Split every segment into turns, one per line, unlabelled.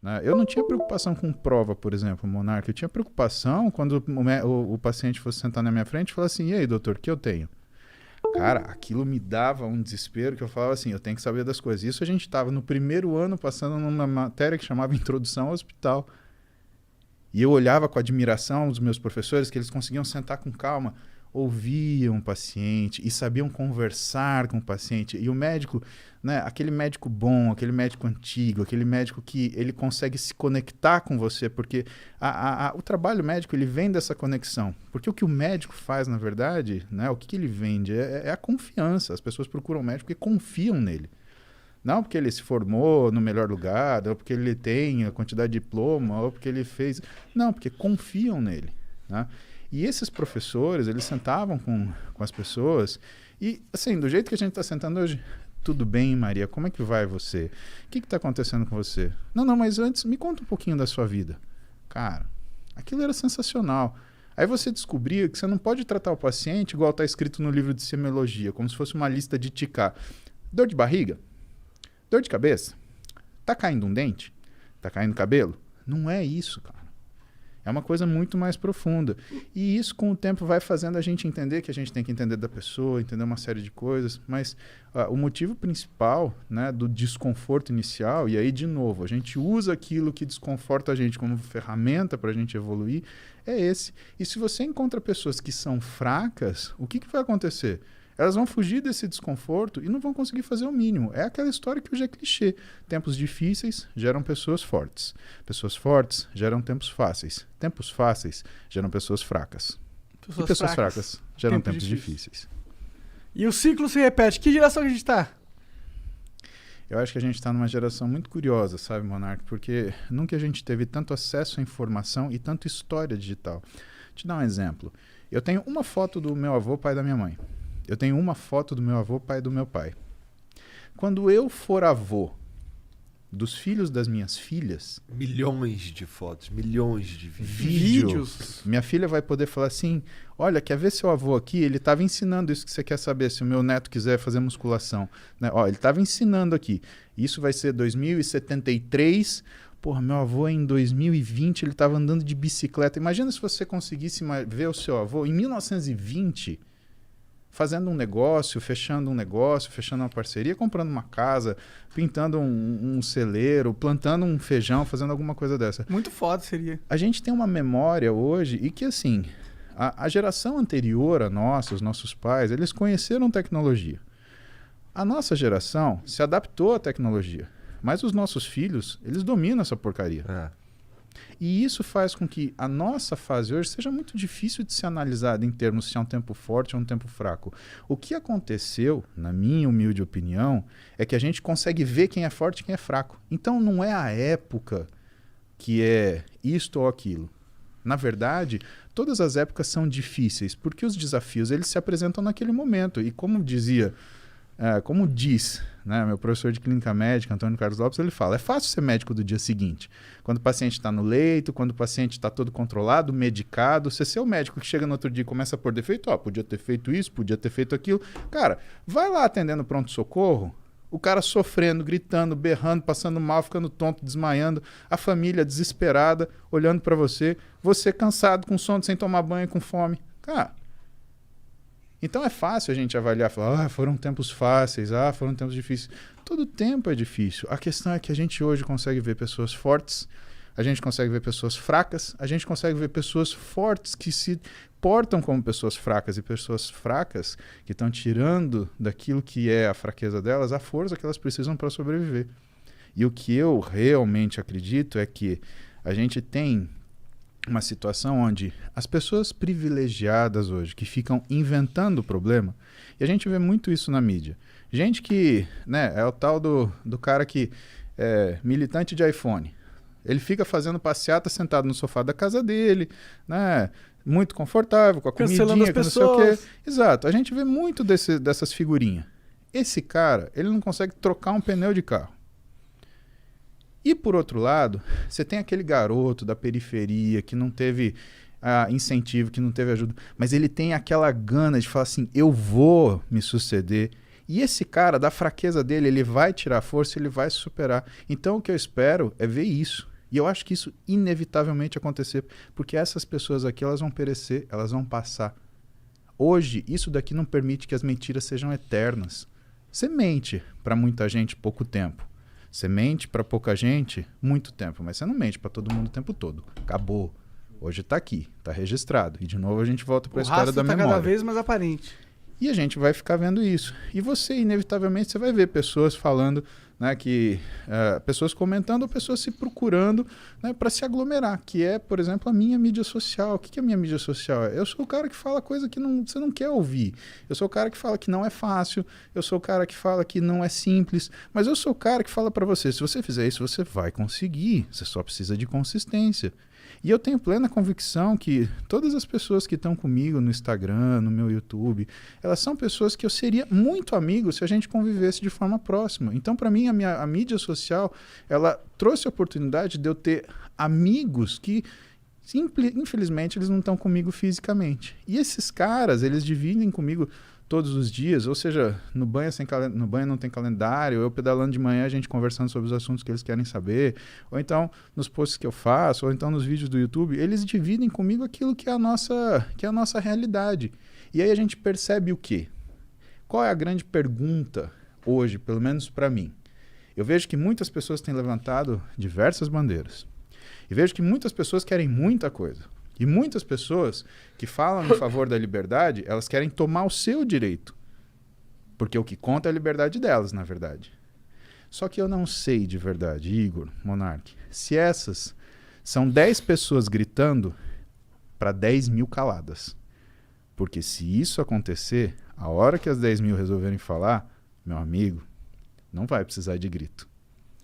Né? Eu não tinha preocupação com prova, por exemplo, Monarca. Eu tinha preocupação quando o paciente fosse sentar na minha frente e falar assim, e aí, doutor, o que eu tenho? Cara, aquilo me dava um desespero que eu falava assim, eu tenho que saber das coisas. Isso a gente estava no primeiro ano passando numa matéria que chamava Introdução ao Hospital. E eu olhava com admiração os meus professores, que eles conseguiam sentar com calma, ouviam o paciente e sabiam conversar com o paciente. E o médico, né, aquele médico bom, aquele médico antigo, aquele médico que ele consegue se conectar com você, porque o trabalho médico ele vem dessa conexão. Porque o que o médico faz, na verdade, né, o que ele vende é a confiança. As pessoas procuram o médico porque confiam nele. Não porque ele se formou no melhor lugar, ou porque ele tem a quantidade de diploma, ou porque ele fez... Não, porque confiam nele. Né? E esses professores, eles sentavam com as pessoas e, assim, do jeito que a gente está sentando hoje, tudo bem, Maria, como é que vai você? O que está acontecendo com você? Não, mas antes, me conta um pouquinho da sua vida. Cara, aquilo era sensacional. Aí você descobria que você não pode tratar o paciente igual está escrito no livro de semiologia, como se fosse uma lista de ticar. Dor de barriga? Dor de cabeça? Tá caindo um dente? Tá caindo cabelo? Não é isso, cara. É uma coisa muito mais profunda. E isso, com o tempo, vai fazendo a gente entender que a gente tem que entender da pessoa, entender uma série de coisas. Mas o motivo principal, né, do desconforto inicial, e aí, de novo, a gente usa aquilo que desconforta a gente como ferramenta para a gente evoluir, é esse. E se você encontra pessoas que são fracas, o que vai acontecer? Elas vão fugir desse desconforto e não vão conseguir fazer o mínimo. É aquela história que hoje é clichê. Tempos difíceis geram pessoas fortes. Pessoas fortes geram tempos fáceis. Tempos fáceis geram pessoas fracas. E pessoas fracas geram tempos difíceis.
E o ciclo se repete. Que geração que a gente está?
Eu acho que a gente está numa geração muito curiosa, sabe, Monarca? Porque nunca a gente teve tanto acesso à informação e tanta história digital. Vou te dar um exemplo. Eu tenho uma foto do meu avô, pai da minha mãe. Eu tenho uma foto do meu avô, pai do meu pai. Quando eu for avô dos filhos das minhas filhas...
Milhões de fotos, milhões de
vídeos. Minha filha vai poder falar assim, olha, quer ver seu avô aqui? Ele estava ensinando isso que você quer saber, se o meu neto quiser fazer musculação. Né? Ó, ele estava ensinando aqui. Isso vai ser 2073... Porra, meu avô em 2020, ele estava andando de bicicleta. Imagina se você conseguisse ver o seu avô em 1920... fazendo um negócio, fechando uma parceria, comprando uma casa, pintando um celeiro, plantando um feijão, fazendo alguma coisa dessa.
Muito foda seria.
A gente tem uma memória hoje e que, assim, a geração anterior a nossa, os nossos pais, eles conheceram tecnologia. A nossa geração se adaptou à tecnologia, mas os nossos filhos, eles dominam essa porcaria. E isso faz com que a nossa fase hoje seja muito difícil de ser analisada em termos se é um tempo forte ou um tempo fraco. O que aconteceu, na minha humilde opinião, é que a gente consegue ver quem é forte e quem é fraco. Então não é a época que é isto ou aquilo. Na verdade, todas as épocas são difíceis, porque os desafios eles se apresentam naquele momento. E como diz, né, meu professor de clínica médica, Antônio Carlos Lopes, ele fala, é fácil ser médico do dia seguinte. Quando o paciente está no leito, quando o paciente está todo controlado, medicado, você ser o médico que chega no outro dia e começa a pôr defeito, podia ter feito isso, podia ter feito aquilo. Cara, vai lá atendendo pronto-socorro, o cara sofrendo, gritando, berrando, passando mal, ficando tonto, desmaiando, a família desesperada, olhando para você cansado, com sono, sem tomar banho, com fome. Cara, então é fácil a gente avaliar, falar, foram tempos fáceis, foram tempos difíceis. Todo tempo é difícil. A questão é que a gente hoje consegue ver pessoas fortes, a gente consegue ver pessoas fracas, a gente consegue ver pessoas fortes que se portam como pessoas fracas e pessoas fracas que estão tirando daquilo que é a fraqueza delas a força que elas precisam para sobreviver. E o que eu realmente acredito é que a gente tem uma situação onde as pessoas privilegiadas hoje, que ficam inventando o problema, e a gente vê muito isso na mídia. Gente que, né, é o tal do cara que é militante de iPhone. Ele fica fazendo passeata sentado no sofá da casa dele, né, muito confortável, com a comidinha, com não sei o quê. Exato, a gente vê muito dessas figurinhas. Esse cara, ele não consegue trocar um pneu de carro. E, por outro lado, você tem aquele garoto da periferia que não teve incentivo, que não teve ajuda, mas ele tem aquela gana de falar assim, eu vou me suceder. E esse cara, da fraqueza dele, ele vai tirar força, ele vai se superar. Então, o que eu espero é ver isso. E eu acho que isso inevitavelmente acontecer, porque essas pessoas aqui, elas vão perecer, elas vão passar. Hoje, isso daqui não permite que as mentiras sejam eternas. Você mente para muita gente pouco tempo. Você mente para pouca gente muito tempo, mas você não mente para todo mundo o tempo todo. Acabou. Hoje está aqui, está registrado. E de novo a gente volta para a história da memória.
Cada vez mais aparente.
E a gente vai ficar vendo isso. E você, inevitavelmente, você vai ver pessoas falando, né, pessoas comentando ou pessoas se procurando, né, para se aglomerar, que é, por exemplo, a minha mídia social. O que é a minha mídia social? Eu sou o cara que fala coisa que você não quer ouvir. Eu sou o cara que fala que não é fácil. Eu sou o cara que fala que não é simples. Mas eu sou o cara que fala para você, se você fizer isso, você vai conseguir. Você só precisa de consistência. E eu tenho plena convicção que todas as pessoas que estão comigo no Instagram, no meu YouTube, elas são pessoas que eu seria muito amigo se a gente convivesse de forma próxima. Então, para mim, a mídia social, ela trouxe a oportunidade de eu ter amigos que, infelizmente, eles não estão comigo fisicamente. E esses caras, eles dividem comigo todos os dias, ou seja, no banho não tem calendário, eu pedalando de manhã, a gente conversando sobre os assuntos que eles querem saber, ou então nos posts que eu faço, ou então nos vídeos do YouTube, eles dividem comigo aquilo que é a nossa realidade. E aí a gente percebe o quê? Qual é a grande pergunta hoje, pelo menos para mim? Eu vejo que muitas pessoas têm levantado diversas bandeiras. E vejo que muitas pessoas querem muita coisa. E muitas pessoas que falam em favor da liberdade, elas querem tomar o seu direito. Porque o que conta é a liberdade delas, na verdade. Só que eu não sei de verdade, Igor, Monark, se essas são 10 pessoas gritando para 10 mil caladas. Porque se isso acontecer, a hora que as 10 mil resolverem falar, meu amigo, não vai precisar de grito.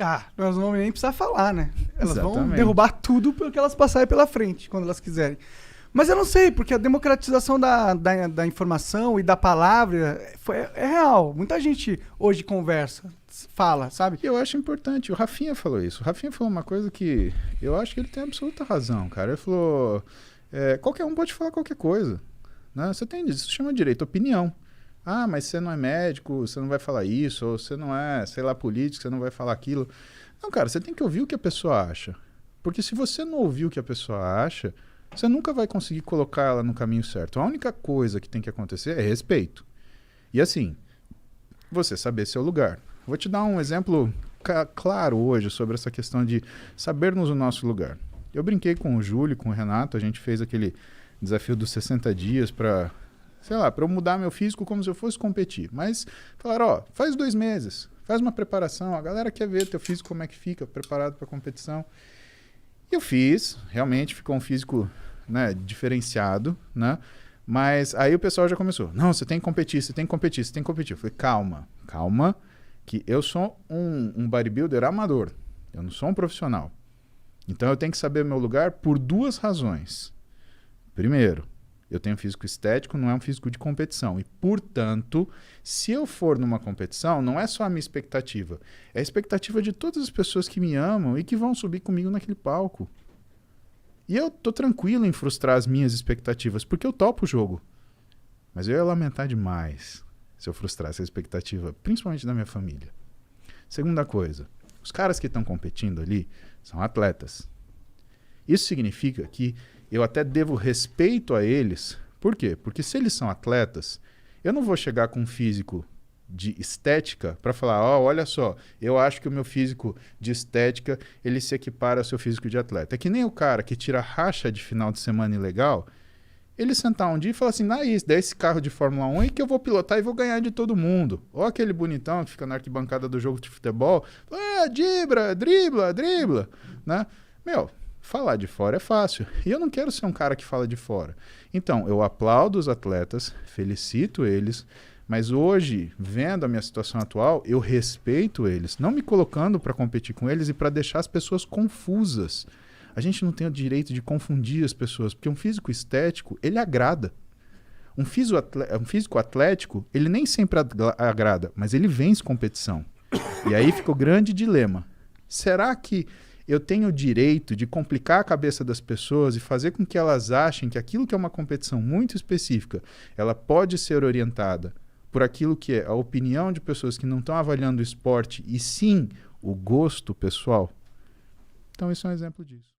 Ah, nós não vamos nem precisar falar, né? Elas vão
Exatamente.
derrubar tudo porque elas passarem pela frente, quando elas quiserem. Mas eu não sei, porque a democratização da informação e da palavra é real. Muita gente hoje conversa, fala, sabe?
E eu acho importante. O Rafinha falou isso. O Rafinha falou uma coisa que eu acho que ele tem absoluta razão, cara. Ele falou, qualquer um pode falar qualquer coisa. Né? Você tem isso, se chama direito à opinião. Ah, mas você não é médico, você não vai falar isso, ou você não é, sei lá, político, você não vai falar aquilo. Não, cara, você tem que ouvir o que a pessoa acha. Porque se você não ouvir o que a pessoa acha, você nunca vai conseguir colocar ela no caminho certo. A única coisa que tem que acontecer é respeito. E assim, você saber seu lugar. Vou te dar um exemplo claro hoje sobre essa questão de sabermos o nosso lugar. Eu brinquei com o Júlio, com o Renato, a gente fez aquele desafio dos 60 dias para... sei lá, para eu mudar meu físico como se eu fosse competir. Mas falaram, faz 2 meses, faz uma preparação, a galera quer ver teu físico como é que fica, preparado para competição. E eu fiz, realmente ficou um físico, né, diferenciado, né? Mas aí o pessoal já começou, não, você tem que competir, você tem que competir, você tem que competir. Eu falei, calma, que eu sou um bodybuilder amador, eu não sou um profissional. Então eu tenho que saber o meu lugar por 2 razões. Primeiro, eu tenho físico estético, não é um físico de competição. E, portanto, se eu for numa competição, não é só a minha expectativa. É a expectativa de todas as pessoas que me amam e que vão subir comigo naquele palco. E eu tô tranquilo em frustrar as minhas expectativas, porque eu topo o jogo. Mas eu ia lamentar demais se eu frustrasse a expectativa, principalmente da minha família. Segunda coisa, os caras que estão competindo ali são atletas. Isso significa que eu até devo respeito a eles. Por quê? Porque se eles são atletas, eu não vou chegar com um físico de estética para falar, olha só, eu acho que o meu físico de estética, ele se equipara ao seu físico de atleta. É que nem o cara que tira racha de final de semana ilegal, ele sentar um dia e falar assim, dá esse carro de Fórmula 1 aí que eu vou pilotar e vou ganhar de todo mundo. Ou aquele bonitão que fica na arquibancada do jogo de futebol, dribla, né? Falar de fora é fácil. E eu não quero ser um cara que fala de fora. Então, eu aplaudo os atletas, felicito eles, mas hoje, vendo a minha situação atual, eu respeito eles, não me colocando para competir com eles e para deixar as pessoas confusas. A gente não tem o direito de confundir as pessoas, porque um físico estético, ele agrada. Um físico atlético, ele nem sempre agrada, mas ele vence competição. E aí fica o grande dilema. Será que eu tenho o direito de complicar a cabeça das pessoas e fazer com que elas achem que aquilo que é uma competição muito específica, ela pode ser orientada por aquilo que é a opinião de pessoas que não estão avaliando o esporte e sim o gosto pessoal? Então, isso é um exemplo disso.